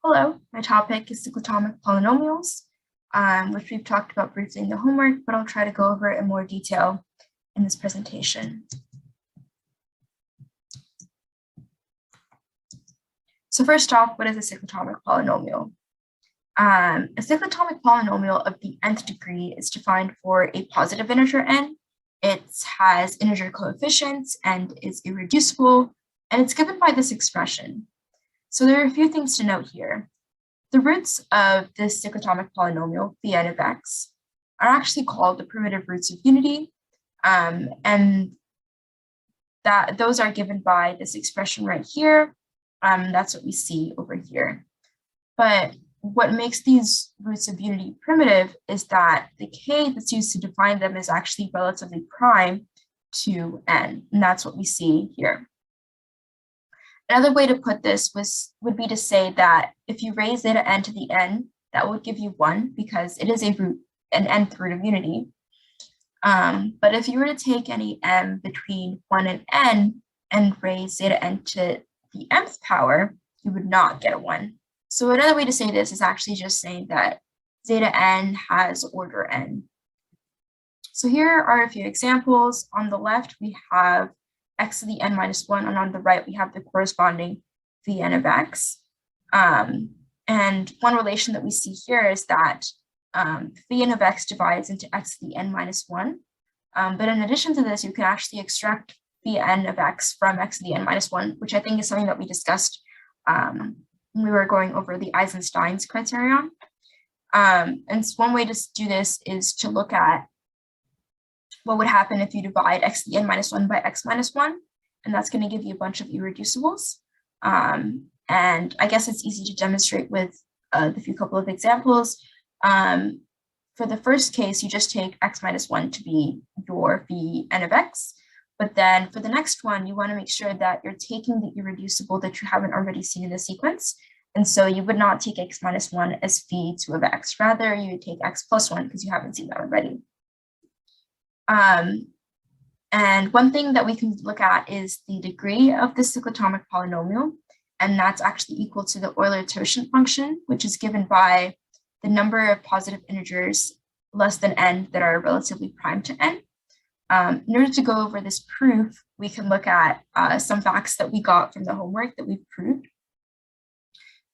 Hello, my topic is cyclotomic polynomials, which we've talked about briefly in the homework, but I'll try to go over it in more detail in this presentation. So first off, what is a cyclotomic polynomial? A cyclotomic polynomial of the nth degree is defined for a positive integer n. It has integer coefficients and is irreducible, and it's given by this expression. So there are a few things to note here. The roots of this cyclotomic polynomial, the n of x, are actually called the primitive roots of unity, and those are given by this expression right here. That's what we see over here. But what makes these roots of unity primitive is that the k that's used to define them is actually relatively prime to n, and that's what we see here. Another way to put this would be to say that if you raise zeta n to the n, that would give you 1 because it is an nth root of unity. But if you were to take any m between 1 and n and raise zeta n to the mth power, you would not get a 1. So another way to say this is actually just saying that zeta n has order n. So here are a few examples. On the left, we have x to the n minus 1, and on the right, we have the corresponding Vn of x. And one relation that we see here is that Vn of x divides into x to the n minus 1. But in addition to this, you can actually extract Vn of x from x to the n minus 1, which I think is something that we discussed when we were going over the Eisenstein's criterion. And one way to do this is to look at what would happen if you divide x to the n minus 1 by x minus 1, and that's going to give you a bunch of irreducibles. And I guess it's easy to demonstrate with the few couple of examples. For the first case, you just take x minus 1 to be your Vn of x, but then for the next one, you want to make sure that you're taking the irreducible that you haven't already seen in the sequence. And so you would not take x minus 1 as V2 of x. Rather, you would take x plus 1 because you haven't seen that already. And one thing that we can look at is the degree of the cyclotomic polynomial, and that's actually equal to the Euler-Totient function, which is given by the number of positive integers less than n that are relatively prime to n. In order to go over this proof, we can look at some facts that we got from the homework that we've proved.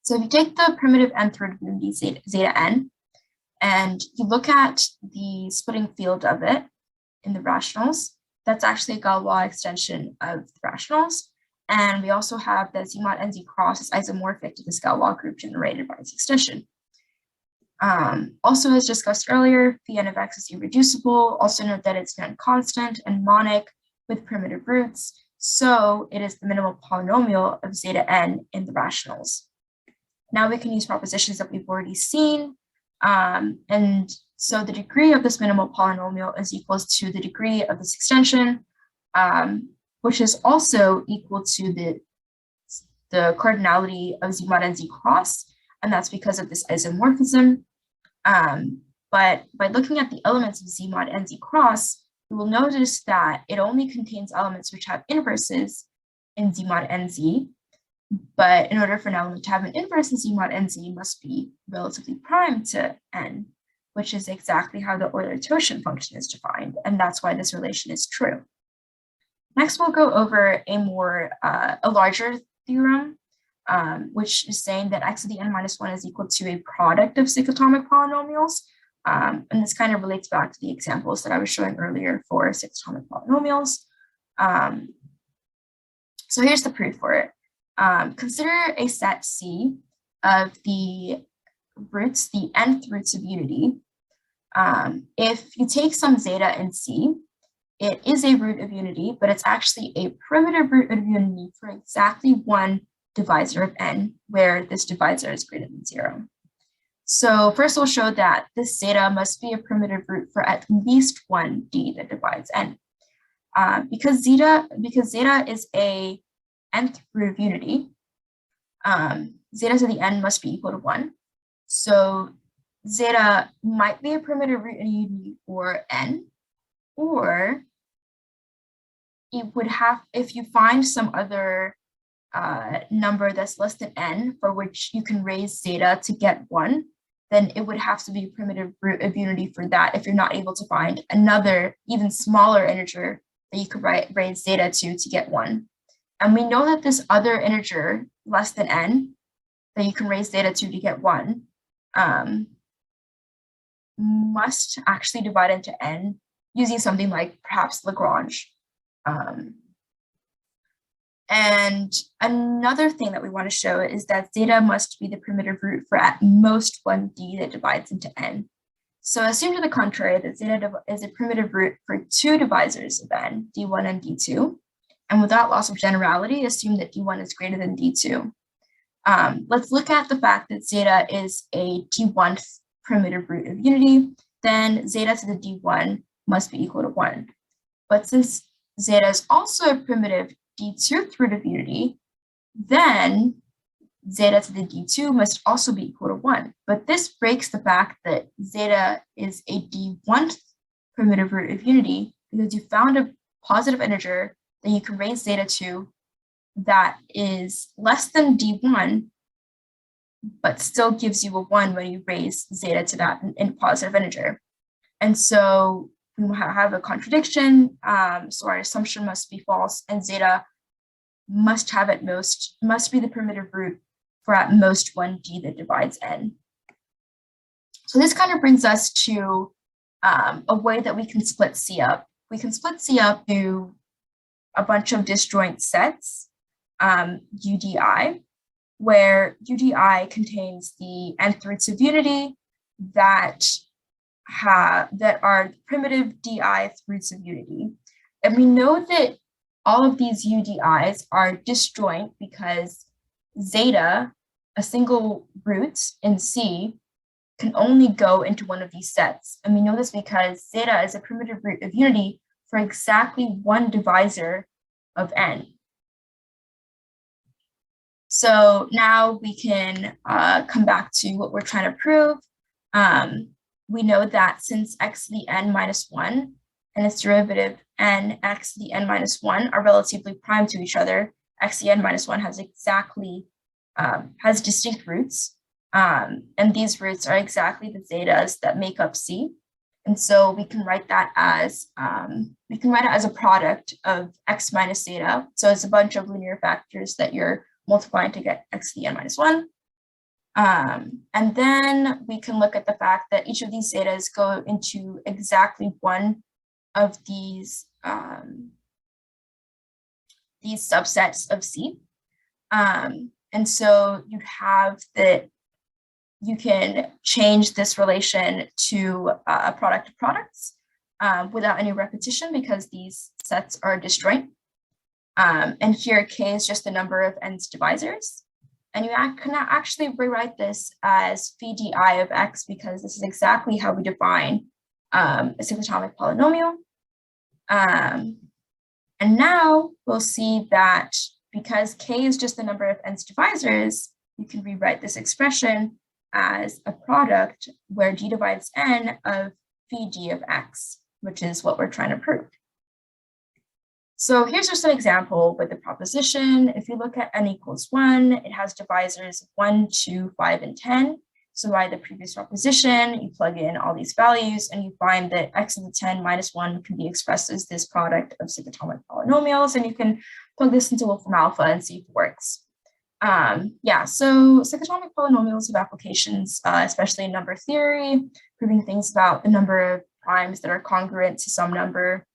So if you take the primitive nth root of unity zeta n, and you look at the splitting field of it in the rationals, that's actually a Galois extension of the rationals. And we also have that Z mod NZ cross is isomorphic to this Galois group generated by its extension. Also, as discussed earlier, Vn of x is irreducible. Also note that it's non-constant and monic with primitive roots. So it is the minimal polynomial of zeta n in the rationals. Now we can use propositions that we've already seen. And so the degree of this minimal polynomial is equal to the degree of this extension, which is also equal to the cardinality of Z mod NZ cross, and that's because of this isomorphism. But by looking at the elements of Z mod NZ cross, you will notice that it only contains elements which have inverses in Z mod NZ. But in order for an element to have an inverse in Z mod NZ, it must be relatively prime to n, which is exactly how the Euler-Totient function is defined, and that's why this relation is true. Next, we'll go over a larger theorem, which is saying that x to the n minus 1 is equal to a product of cyclotomic polynomials. And this kind of relates back to the examples that I was showing earlier for cyclotomic polynomials. So here's the proof for it. Consider a set C of the roots, the nth roots of unity. If you take some zeta in C, it is a root of unity, but it's actually a primitive root of unity for exactly one divisor of n, where this divisor is greater than 0. So first we'll show that this zeta must be a primitive root for at least one d that divides n. Because zeta is a nth root of unity, zeta to the n must be equal to 1. So zeta might be a primitive root in unity for n, or it would have, if you find some other number that's less than n, for which you can raise zeta to get 1, then it would have to be a primitive root of unity for that if you're not able to find another even smaller integer that you could raise zeta to get 1. And we know that this other integer less than n that you can raise zeta to get 1 must actually divide into n using something like perhaps Lagrange. And another thing that we want to show is that zeta must be the primitive root for at most 1d that divides into n. So assume to the contrary that zeta is a primitive root for 2 divisors of n, d1 and d2. And without loss of generality, assume that d1 is greater than d2. Let's look at the fact that zeta is a d1th primitive root of unity, then zeta to the d1 must be equal to 1. But since zeta is also a primitive d2th root of unity, then zeta to the d2 must also be equal to 1. But this breaks the fact that zeta is a d1th primitive root of unity because you found a positive integer that you can raise zeta to that is less than d1, but still gives you a 1 when you raise zeta to that in positive integer. And so we have a contradiction, so our assumption must be false, and zeta must be the primitive root for at most 1d that divides n. So this kind of brings us to a way that we can split C up. We can split C up to a bunch of disjoint sets, UDI, where UDI contains the nth roots of unity that are primitive di roots of unity. And we know that all of these UDIs are disjoint because zeta, a single root in C, can only go into one of these sets. And we know this because zeta is a primitive root of unity for exactly one divisor of n. So now we can come back to what we're trying to prove. We know that since x to the n minus 1 and its derivative n x to the n minus 1 are relatively prime to each other, x to the n minus 1 has has distinct roots. And these roots are exactly the zetas that make up C. And so we can write that as a product of x minus zeta. So it's a bunch of linear factors that you're multiplying to get x to the n minus 1. And then we can look at the fact that each of these zetas go into exactly one of these subsets of C. And so you have that you can change this relation to a product of products without any repetition because these sets are disjoint. And here K is just the number of n's divisors. And you can actually rewrite this as phi di of x because this is exactly how we define a cyclotomic polynomial. And now we'll see that because K is just the number of n's divisors, you can rewrite this expression as a product where d divides n of phi d of x, which is what we're trying to prove. So here's just an example with the proposition. If you look at n equals 1, it has divisors 1, 2, 5, and 10. So by the previous proposition, you plug in all these values and you find that x to the 10 minus 1 can be expressed as this product of cyclotomic polynomials, and you can plug this into Wolfram alpha and see if it works. So cyclotomic polynomials have applications, especially in number theory, proving things about the number of primes that are congruent to some number,